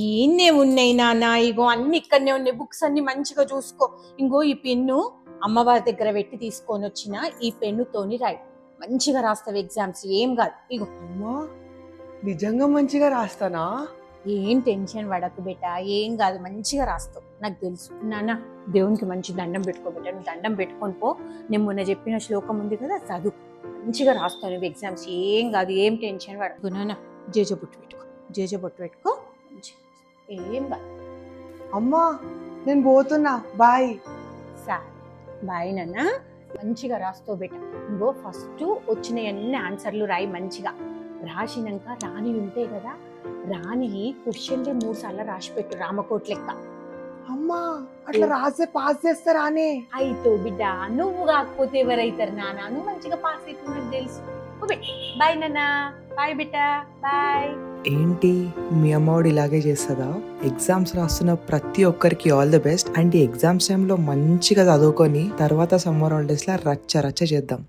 ఈయన్నే ఉన్నాయి నాన్న, ఇగో అన్ని ఇక్కడనే ఉన్నాయి, బుక్స్ అన్ని మంచిగా చూసుకో. ఇంగో ఈ పెన్ను అమ్మవారి దగ్గర పెట్టి తీసుకొని వచ్చిన, ఈ పెన్నుతోని రాయి, మంచిగా రాస్తావు ఎగ్జామ్స్, ఏం కాదు. ఇగో అమ్మా నిజంగా మంచిగా రాస్తానా? ఏం టెన్షన్ పడకు బేటా, ఏం కాదు, మంచిగా రాస్తావు, నాకు తెలుసు. నాన్న దేవునికి మంచి దండం పెట్టుకో బేటా, నువ్వు దండం పెట్టుకొని పో. నేను మొన్న చెప్పిన శ్లోకం ఉంది కదా, చదువు, మంచిగా రాస్తావు నువ్వు ఎగ్జామ్స్, ఏం కాదు, ఏం టెన్షన్ పడకు. నాన్న జేజబొట్టు పెట్టుకో, జేజబొట్టు పెట్టుకో, మంచిగా, ఏం కాదు. అమ్మా నేను పోతున్నా, బాయ్. సరే బాయ్ నాన్న, మంచిగా రాస్తావు బేట. ఇంకో ఫస్ట్ వచ్చిన అన్ని ఆన్సర్లు రాయి మంచిగా. రాసినాక రాని ఉంటాయి కదా, రాని క్వశ్చన్లే 3 సార్లు రాసి పెట్టు, రామకోట్ లెక్క. అమ్మా అట్లా రాసే పాస్ చేస్తారానే? అయితే బిడ్డ, నువ్వు కాకపోతే ఎవరైతారు నాన్న, నువ్వు మంచిగా పాస్ అవుతున్నది తెలుసు. బాయ్ నాన్న, బాయ్ బిడ్డ, బాయ్. ఏంటి మీ అమ్మవాడు ఇలాగే చేస్తుందా? ఎగ్జామ్స్ రాస్తున్న ప్రతి ఒక్కరికి ఆల్ ది బెస్ట్. అండ్ ఈ ఎగ్జామ్స్ టైంలో మంచిగా చదువుకొని తర్వాత సమ్మర్ హాలిడేస్లో రచ్చ రచ్చ చేద్దాం.